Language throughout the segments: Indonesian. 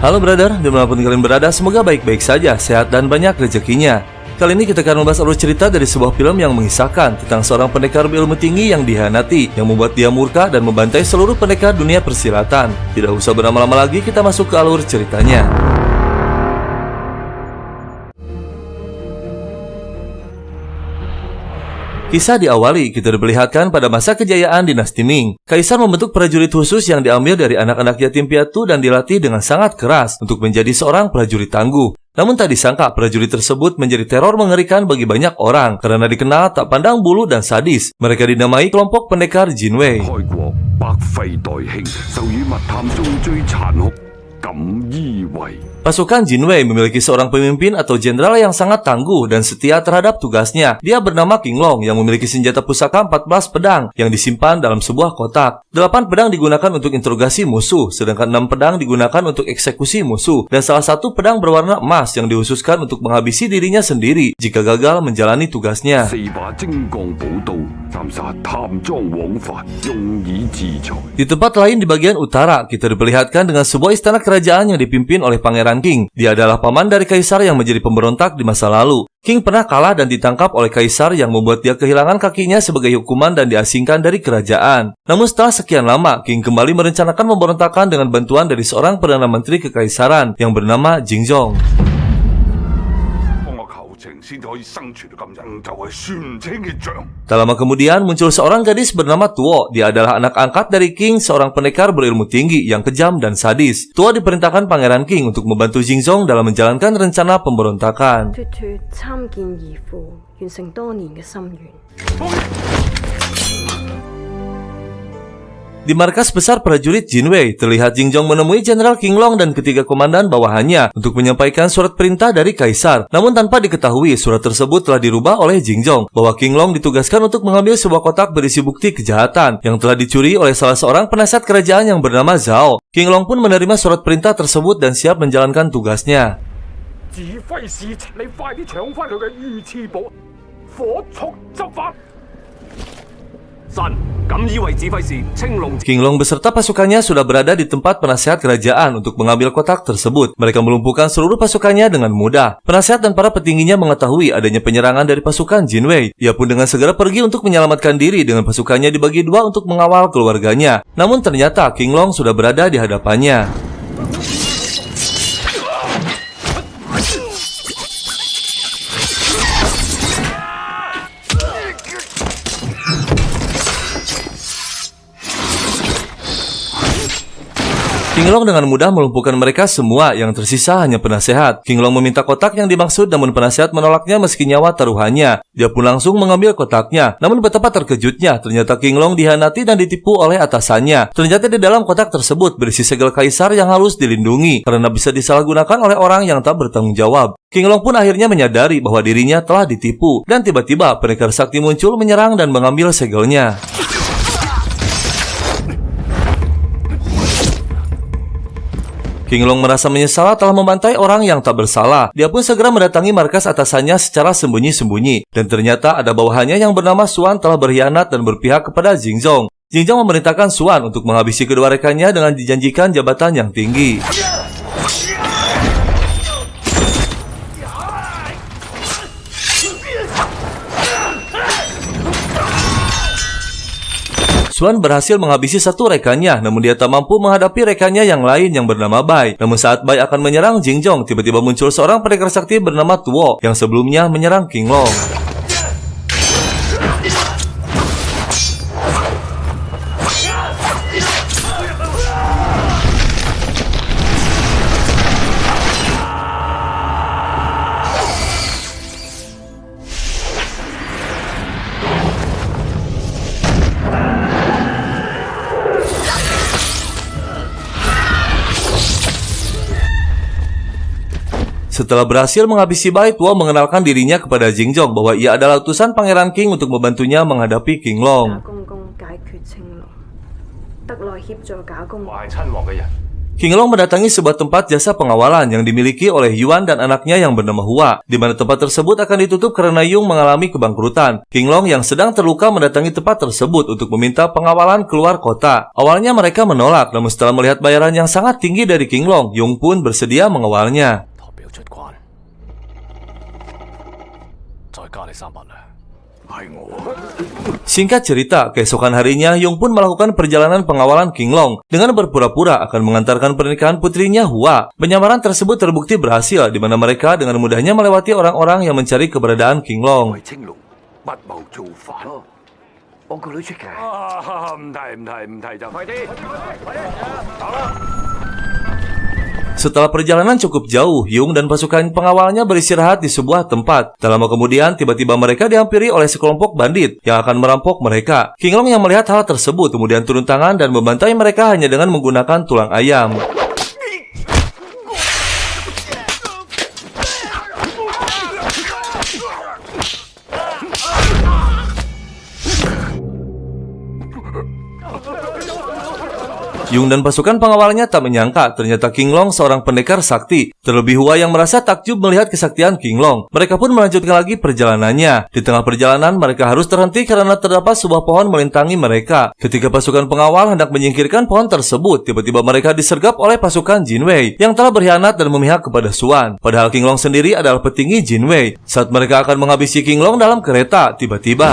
Halo brother, dimanapun kalian berada, semoga baik-baik saja, sehat dan banyak rezekinya. Kali ini kita akan membahas alur cerita dari sebuah film yang mengisahkan tentang seorang pendekar berilmu tinggi yang dihianati, yang membuat dia murka dan membantai seluruh pendekar dunia persilatan. Tidak usah berlama-lama lagi, kita masuk ke alur ceritanya. Kisah diawali, kita diperlihatkan pada masa kejayaan dinasti Ming. Kaisar membentuk prajurit khusus yang diambil dari anak-anak yatim piatu dan dilatih dengan sangat keras untuk menjadi seorang prajurit tangguh. Namun tak disangka prajurit tersebut menjadi teror mengerikan bagi banyak orang karena dikenal tak pandang bulu dan sadis. Mereka dinamai kelompok pendekar Jinwei. Pasukan Jinwei memiliki seorang pemimpin atau jenderal yang sangat tangguh dan setia terhadap tugasnya. Dia bernama King Long yang memiliki senjata pusaka 14 pedang yang disimpan dalam sebuah kotak. 8 pedang digunakan untuk interogasi musuh, sedangkan 6 pedang digunakan untuk eksekusi musuh, dan salah satu pedang berwarna emas yang dikhususkan untuk menghabisi dirinya sendiri jika gagal menjalani tugasnya. Di tempat lain di bagian utara, kita diperlihatkan dengan sebuah istana kerajaan yang dipimpin oleh Pangeran King. Dia adalah paman dari kaisar yang menjadi pemberontak di masa lalu. King pernah kalah dan ditangkap oleh kaisar yang membuat dia kehilangan kakinya sebagai hukuman dan diasingkan dari kerajaan. Namun setelah sekian lama, King kembali merencanakan pemberontakan dengan bantuan dari seorang perdana menteri kekaisaran yang bernama Jingzong. Tak lama kemudian muncul seorang gadis bernama Tuo. Dia adalah anak angkat dari King, seorang pendekar berilmu tinggi yang kejam dan sadis. Tuo diperintahkan Pangeran King untuk membantu Jingzong dalam menjalankan rencana pemberontakan. Di markas besar prajurit Jinwei, terlihat Jingzong menemui Jenderal King Long dan ketiga komandan bawahannya untuk menyampaikan surat perintah dari kaisar. Namun tanpa diketahui, surat tersebut telah dirubah oleh Jingzong bahwa King Long ditugaskan untuk mengambil sebuah kotak berisi bukti kejahatan yang telah dicuri oleh salah seorang penasihat kerajaan yang bernama Zhao. King Long pun menerima surat perintah tersebut dan siap menjalankan tugasnya. King Long beserta pasukannya sudah berada di tempat penasihat kerajaan untuk mengambil kotak tersebut. Mereka melumpuhkan seluruh pasukannya dengan mudah. Penasihat dan para petingginya mengetahui adanya penyerangan dari pasukan Jinwei. Ia pun dengan segera pergi untuk menyelamatkan diri dengan pasukannya dibagi dua untuk mengawal keluarganya. Namun ternyata King Long sudah berada di hadapannya. King Long dengan mudah melumpuhkan mereka semua, yang tersisa hanya penasehat. King Long meminta kotak yang dimaksud, namun penasehat menolaknya meski nyawa taruhannya. Dia pun langsung mengambil kotaknya. Namun betapa terkejutnya, ternyata King Long dihianati dan ditipu oleh atasannya. Ternyata di dalam kotak tersebut berisi segel kaisar yang harus dilindungi karena bisa disalahgunakan oleh orang yang tak bertanggung jawab. King Long pun akhirnya menyadari bahwa dirinya telah ditipu, dan tiba-tiba pendekar sakti muncul menyerang dan mengambil segelnya. King Long merasa menyesal telah membantai orang yang tak bersalah. Dia pun segera mendatangi markas atasannya secara sembunyi-sembunyi. Dan ternyata ada bawahannya yang bernama Suan telah berkhianat dan berpihak kepada Jingzong. Jingzong memerintahkan Suan untuk menghabisi kedua rekannya dengan dijanjikan jabatan yang tinggi. Suan berhasil menghabisi satu rekannya, namun dia tak mampu menghadapi rekannya yang lain yang bernama Bai. Namun saat Bai akan menyerang Jingzong, tiba-tiba muncul seorang pendekar sakti bernama Tuo yang sebelumnya menyerang King Long. Setelah berhasil menghabisi Bai, Tuo mengenalkan dirinya kepada Jingzong bahwa ia adalah utusan Pangeran King untuk membantunya menghadapi King Long. King Long mendatangi sebuah tempat jasa pengawalan yang dimiliki oleh Yuan dan anaknya yang bernama Hua, di mana tempat tersebut akan ditutup karena Yung mengalami kebangkrutan. King Long yang sedang terluka mendatangi tempat tersebut untuk meminta pengawalan keluar kota. Awalnya mereka menolak, namun setelah melihat bayaran yang sangat tinggi dari King Long, Yung pun bersedia mengawalnya. Singkat cerita, keesokan harinya Yung pun melakukan perjalanan pengawalan King Long dengan berpura-pura akan mengantarkan pernikahan putrinya Hua. Penyamaran tersebut terbukti berhasil, di mana mereka dengan mudahnya melewati orang-orang yang mencari keberadaan King Long. Setelah perjalanan cukup jauh, Yung dan pasukan pengawalnya beristirahat di sebuah tempat. Tak lama kemudian, tiba-tiba mereka dihampiri oleh sekelompok bandit yang akan merampok mereka. King Long yang melihat hal tersebut kemudian turun tangan dan membantai mereka hanya dengan menggunakan tulang ayam. Yung dan pasukan pengawalnya tak menyangka ternyata King Long seorang pendekar sakti. Terlebih Hua yang merasa takjub melihat kesaktian King Long. Mereka pun melanjutkan lagi perjalanannya. Di tengah perjalanan mereka harus terhenti karena terdapat sebuah pohon melintangi mereka. Ketika pasukan pengawal hendak menyingkirkan pohon tersebut, tiba-tiba mereka disergap oleh pasukan Jin Wei yang telah berkhianat dan memihak kepada Xuan. Padahal King Long sendiri adalah petinggi Jin Wei. Saat mereka akan menghabisi King Long dalam kereta, tiba-tiba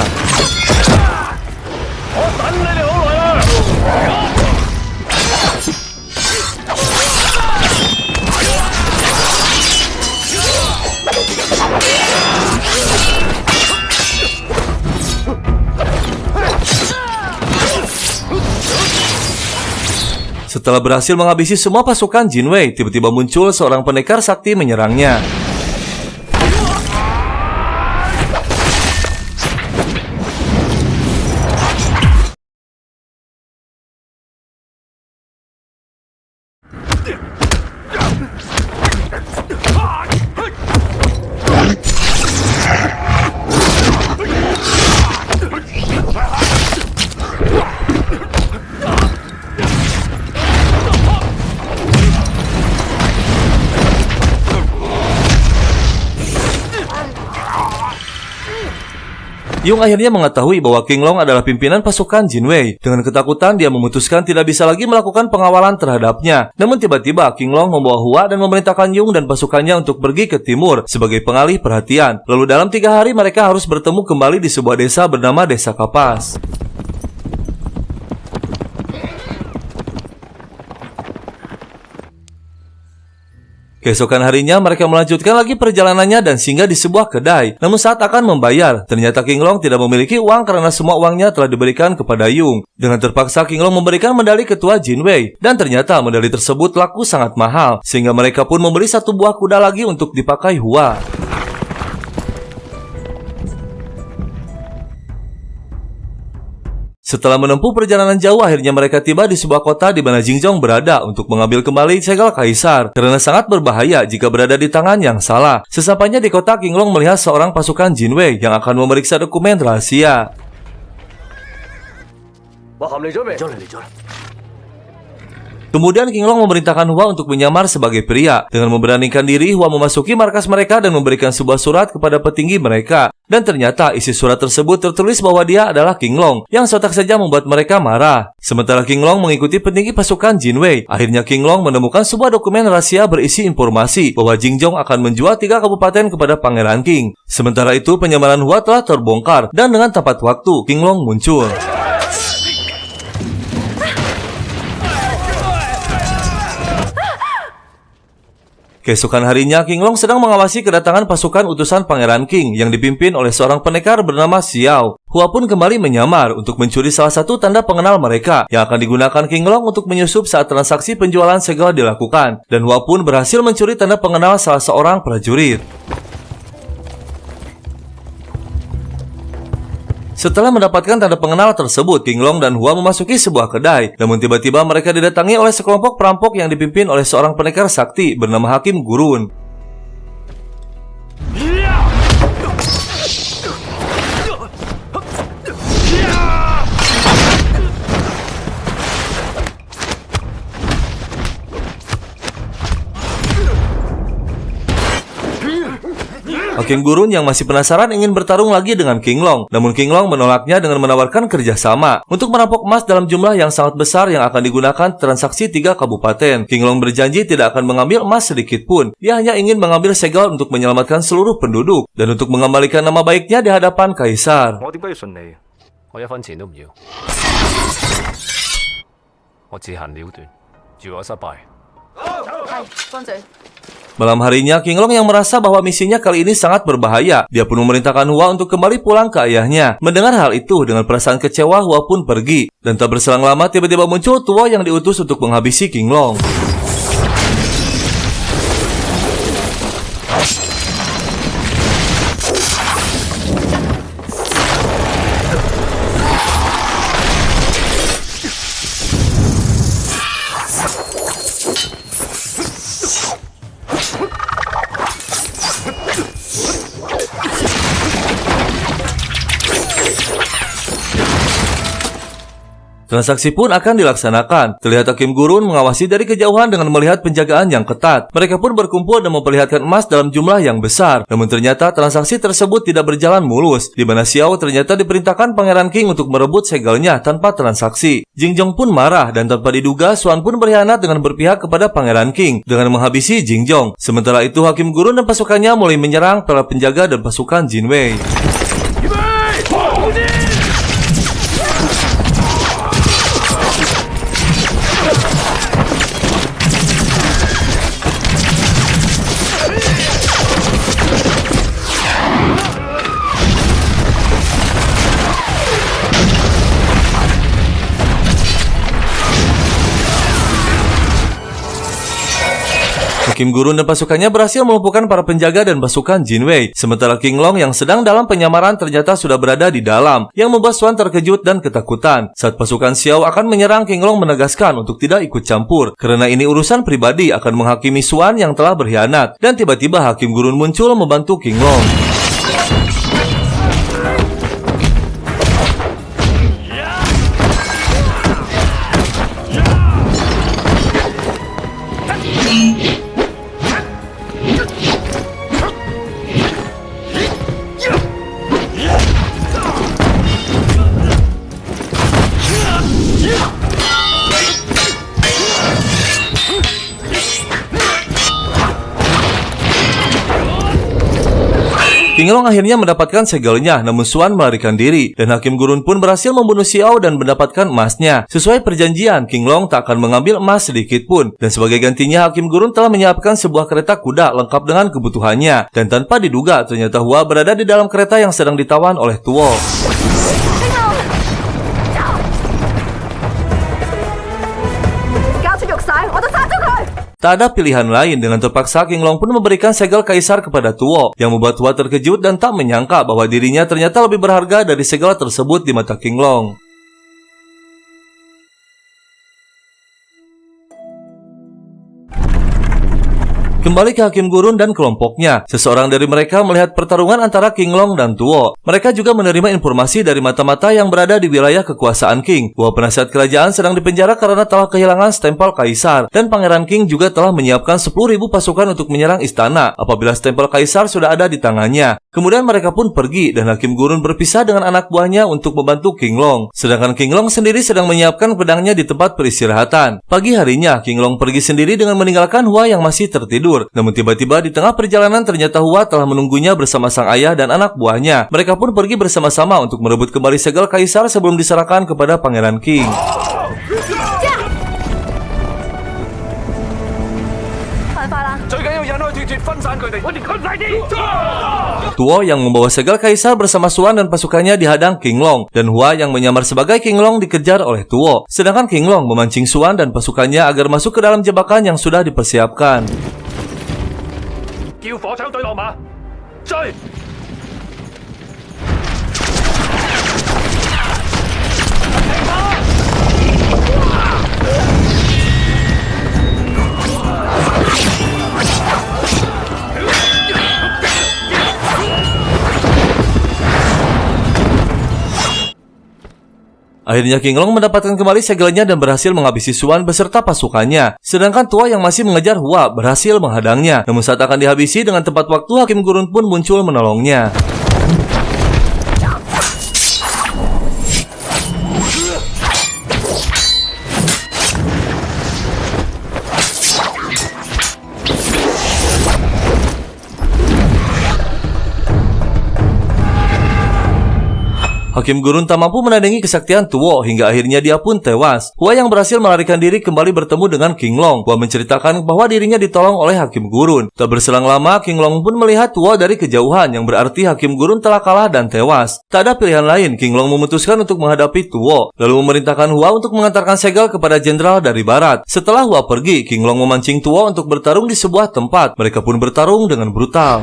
setelah berhasil menghabisi semua pasukan Jin Wei, tiba-tiba muncul seorang pendekar sakti menyerangnya. Yung akhirnya mengetahui bahwa King Long adalah pimpinan pasukan Jin Wei. Dengan ketakutan, dia memutuskan tidak bisa lagi melakukan pengawalan terhadapnya. Namun tiba-tiba, King Long membawa Hua dan memerintahkan Yung dan pasukannya untuk pergi ke timur sebagai pengalih perhatian. Lalu dalam 3 hari mereka harus bertemu kembali di sebuah desa bernama Desa Kapas. Keesokan harinya mereka melanjutkan lagi perjalanannya dan singgah di sebuah kedai. Namun saat akan membayar, ternyata King Long tidak memiliki uang karena semua uangnya telah diberikan kepada Yung. Dengan terpaksa King Long memberikan medali ketua Jin Wei. Dan ternyata medali tersebut laku sangat mahal, sehingga mereka pun membeli 1 buah kuda lagi untuk dipakai Hua. Setelah menempuh perjalanan jauh, akhirnya mereka tiba di sebuah kota di mana Jingjong berada untuk mengambil kembali segel kaisar, karena sangat berbahaya jika berada di tangan yang salah. Sesampainya di kota, King Long melihat seorang pasukan Jin Wei yang akan memeriksa dokumen rahasia. Kemudian King Long memerintahkan Hua untuk menyamar sebagai pria. Dengan memberanikan diri, Hua memasuki markas mereka dan memberikan sebuah surat kepada petinggi mereka. Dan ternyata isi surat tersebut tertulis bahwa dia adalah King Long, yang sontak saja membuat mereka marah. Sementara King Long mengikuti petinggi pasukan Jin Wei, akhirnya King Long menemukan sebuah dokumen rahasia berisi informasi bahwa Jingjong akan menjual 3 kabupaten kepada Pangeran King. Sementara itu, penyamaran Hua telah terbongkar, dan dengan tepat waktu, King Long muncul. Keesokan harinya, King Long sedang mengawasi kedatangan pasukan utusan Pangeran King yang dipimpin oleh seorang pendekar bernama Xiao. Hua pun kembali menyamar untuk mencuri salah satu tanda pengenal mereka yang akan digunakan King Long untuk menyusup saat transaksi penjualan segel dilakukan. Dan Hua pun berhasil mencuri tanda pengenal salah seorang prajurit. Setelah mendapatkan tanda pengenal tersebut, King Long dan Hua memasuki sebuah kedai. Namun tiba-tiba mereka didatangi oleh sekelompok perampok yang dipimpin oleh seorang pendekar sakti bernama Hakim Gurun. Hakim Gurun yang masih penasaran ingin bertarung lagi dengan King Long. Namun King Long menolaknya dengan menawarkan kerjasama untuk merampok emas dalam jumlah yang sangat besar yang akan digunakan transaksi 3 kabupaten. King Long berjanji tidak akan mengambil emas sedikit pun. Dia hanya ingin mengambil segel untuk menyelamatkan seluruh penduduk dan untuk mengembalikan nama baiknya di hadapan Kaisar. Malam harinya, King Long yang merasa bahwa misinya kali ini sangat berbahaya. Dia pun memerintahkan Hua untuk kembali pulang ke ayahnya. Mendengar hal itu, dengan perasaan kecewa, Hua pun pergi. Dan tak berselang lama, tiba-tiba muncul Tuo yang diutus untuk menghabisi King Long. Transaksi pun akan dilaksanakan. Terlihat Hakim Gurun mengawasi dari kejauhan dengan melihat penjagaan yang ketat. Mereka pun berkumpul dan memperlihatkan emas dalam jumlah yang besar. Namun ternyata transaksi tersebut tidak berjalan mulus, di mana Xiao ternyata diperintahkan Pangeran King untuk merebut segelnya tanpa transaksi. Jingjong pun marah dan tanpa diduga Xuan pun berkhianat dengan berpihak kepada Pangeran King dengan menghabisi Jingjong. Sementara itu Hakim Gurun dan pasukannya mulai menyerang para penjaga dan pasukan Jinwei. Hakim Gurun dan pasukannya berhasil melumpuhkan para penjaga dan pasukan Jinwei. Sementara King Long yang sedang dalam penyamaran ternyata sudah berada di dalam, yang membuat Xuan terkejut dan ketakutan. Saat pasukan Xiao akan menyerang, King Long menegaskan untuk tidak ikut campur, karena ini urusan pribadi akan menghakimi Xuan yang telah berkhianat. Dan tiba-tiba Hakim Gurun muncul membantu King Long. King Long akhirnya mendapatkan segelnya, namun Xuan melarikan diri, dan Hakim Gurun pun berhasil membunuh Xiao dan mendapatkan emasnya. Sesuai perjanjian, King Long tak akan mengambil emas sedikit pun, dan sebagai gantinya Hakim Gurun telah menyiapkan sebuah kereta kuda lengkap dengan kebutuhannya. Dan tanpa diduga, ternyata Hua berada di dalam kereta yang sedang ditawan oleh Tuo. Tak ada pilihan lain, dengan terpaksa King Long pun memberikan segel kaisar kepada Tuo, yang membuat Hua terkejut dan tak menyangka bahwa dirinya ternyata lebih berharga dari segel tersebut di mata King Long. Kembali ke Hakim Gurun dan kelompoknya, seseorang dari mereka melihat pertarungan antara King Long dan Tuo. Mereka juga menerima informasi dari mata-mata yang berada di wilayah kekuasaan King, bahwa penasihat kerajaan sedang dipenjara karena telah kehilangan stempel kaisar, dan Pangeran King juga telah menyiapkan 10.000 pasukan untuk menyerang istana apabila stempel kaisar sudah ada di tangannya. Kemudian mereka pun pergi, dan Hakim Gurun berpisah dengan anak buahnya untuk membantu King Long. Sedangkan King Long sendiri sedang menyiapkan pedangnya di tempat peristirahatan. Pagi harinya, King Long pergi sendiri dengan meninggalkan Hua yang masih tertidur. Namun tiba-tiba di tengah perjalanan ternyata Hua telah menunggunya bersama sang ayah dan anak buahnya. Mereka pun pergi bersama-sama untuk merebut kembali segel kaisar sebelum diserahkan kepada Pangeran King. Tuo yang membawa segel kaisar bersama Xuan dan pasukannya dihadang King Long, dan Hua yang menyamar sebagai King Long dikejar oleh Tuo. Sedangkan King Long memancing Xuan dan pasukannya agar masuk ke dalam jebakan yang sudah dipersiapkan. Akhirnya King Long mendapatkan kembali segelnya dan berhasil menghabisi Xuan beserta pasukannya. Sedangkan Tuo yang masih mengejar Hua berhasil menghadangnya. Namun saat akan dihabisi, dengan tepat waktu Hakim Gurun pun muncul menolongnya. Hakim Gurun tak mampu menandingi kesaktian Tuo hingga akhirnya dia pun tewas. Hua yang berhasil melarikan diri kembali bertemu dengan King Long. Hua menceritakan bahwa dirinya ditolong oleh Hakim Gurun. Tak berselang lama, King Long pun melihat Tuo dari kejauhan, yang berarti Hakim Gurun telah kalah dan tewas. Tak ada pilihan lain, King Long memutuskan untuk menghadapi Tuo, lalu memerintahkan Hua untuk mengantarkan segel kepada jenderal dari barat. Setelah Hua pergi, King Long memancing Tuo untuk bertarung di sebuah tempat. Mereka pun bertarung dengan brutal.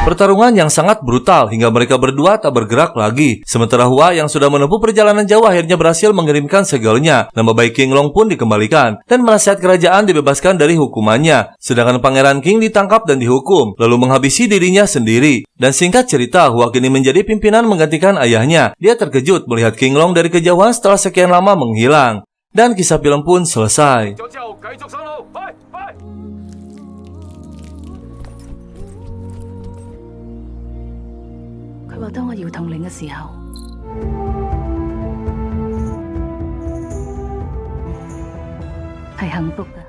Pertarungan yang sangat brutal hingga mereka berdua tak bergerak lagi. Sementara Hua yang sudah menempuh perjalanan jauh akhirnya berhasil mengirimkan segelnya. Nama baik King Long pun dikembalikan dan penasihat kerajaan dibebaskan dari hukumannya. Sedangkan Pangeran King ditangkap dan dihukum, lalu menghabisi dirinya sendiri. Dan singkat cerita, Hua kini menjadi pimpinan menggantikan ayahnya. Dia terkejut melihat King Long dari kejauhan setelah sekian lama menghilang. Dan kisah film pun selesai. 佢話當我搖銅鈴嘅時候，係幸福嘅。